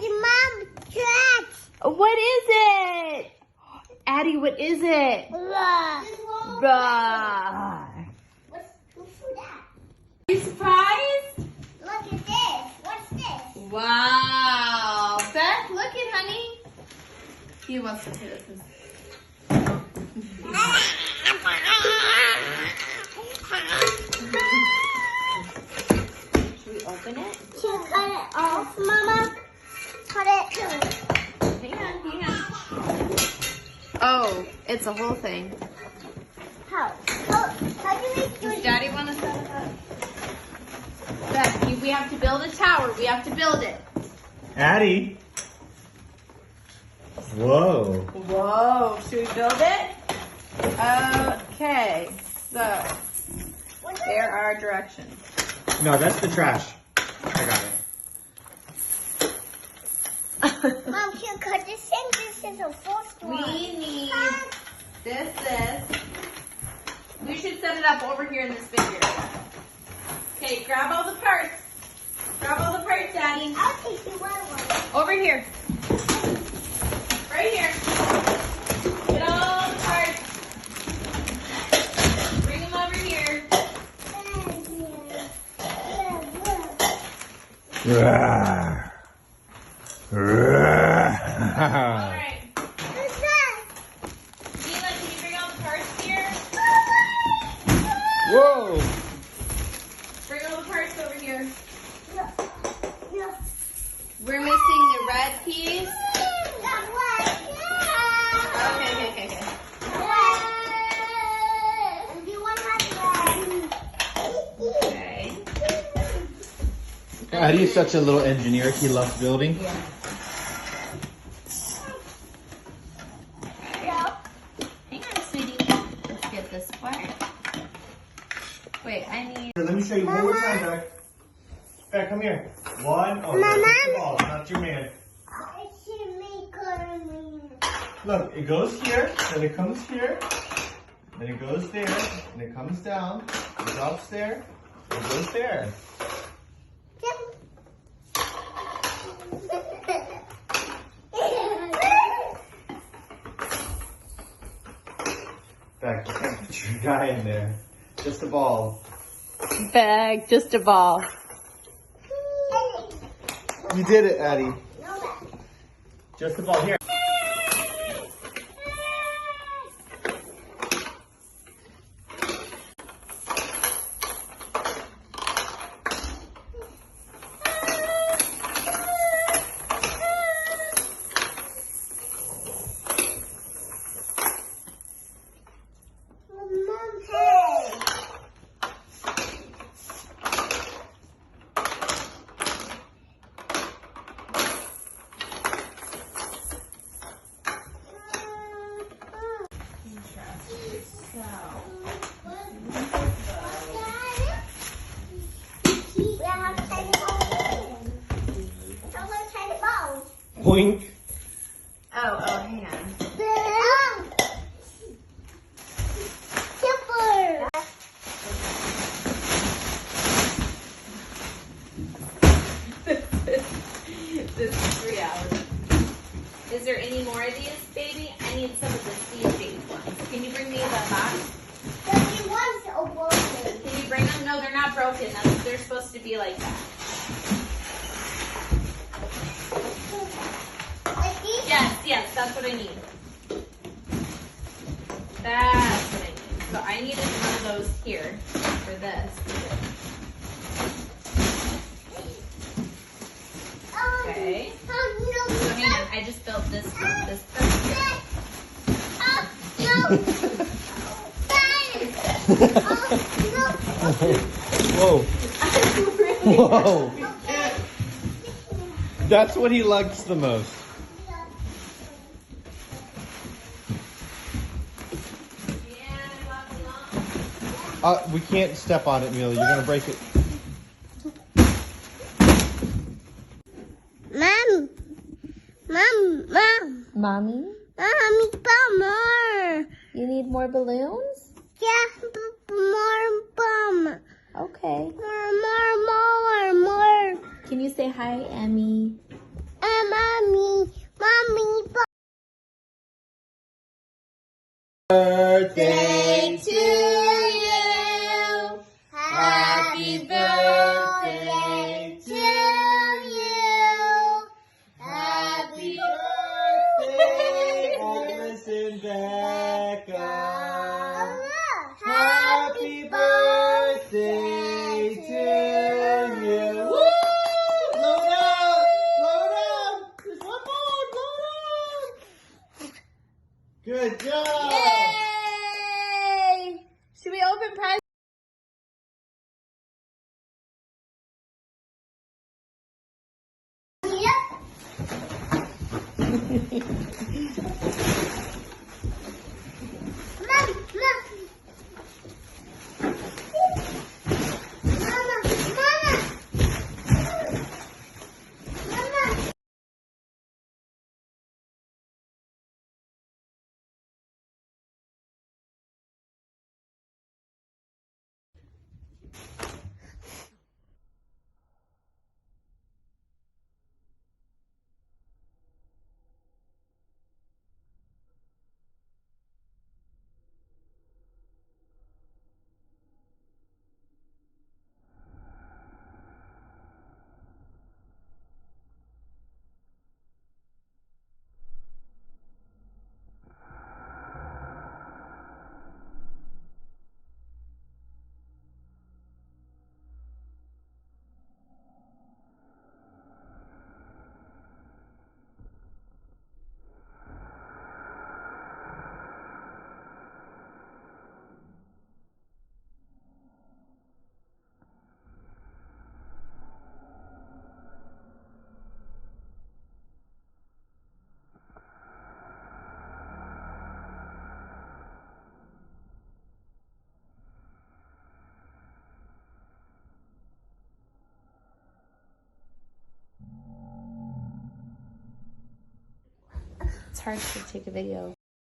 Mom, trash. What is it? Addy, what is it? Bruh. What's that? Are you surprised? Look at this. What's this? Wow. Beck, look it, honey. He wants to play with this. Should we open it? Should we cut it off, Mama? Cut it. Hang on. Oh, it's a whole thing. How do we do Does it? Daddy want to set it up? Beck, we have to build a tower. We have to build it. Addy. Whoa. Whoa, should we build it? Okay, so there are directions. No, that's the trash. I got it. Mom, can you cut this thing? This is a first one. We need this. We should set it up over here in this big area. Okay, grab all the parts. Grab all the parts, Daddy. I'll take you one. Over here. Right here. Get all the parts. Bring them over here. All right. What's that? Mila, can you bring all the parts here? Whoa. Bring all the parts over here. No. We're missing the red piece. That one. Okay. And you want to have Okay. Addy is such a little engineer. He loves building. Yeah. Hang on, sweetie. Let's get this part. Wait, I need. Let me show you one more time, Beck. Beck, come here. One. Oh, Mama. no, it's the ball, not your man. Look, it goes here, then it comes here, then it goes there, and it comes down, it drops there, and it goes there. Beck, you can't put your guy in there. Just a ball. Bag, just a ball. You did it, Addy. Just a ball. Here. Boink. Oh, hang on. This is 3 hours. Is there any more of these, baby? I need some of the sea-shaped ones. Can you bring me the box? Can you bring them? No, they're not broken. They're supposed to be like that. Yes, that's what I need. That's what I need. So I needed one of those here for this. Okay. So hang on, I just built this part here. Whoa. Whoa. That's what he likes the most. We can't step on it, Mila. You're gonna break it. Mommy? Mommy, more. You need more balloons? Yeah, more bum. Okay. More. Can you say hi, Emmy? Emma. birthday to you. Happy birthday to you. Happy birthday, Alice and Becca. Happy birthday to you. Woo! Blow it out! Blow it out! There's one more! Blow it out! Good job! Yay! Should we open presents? It's hard to take a video.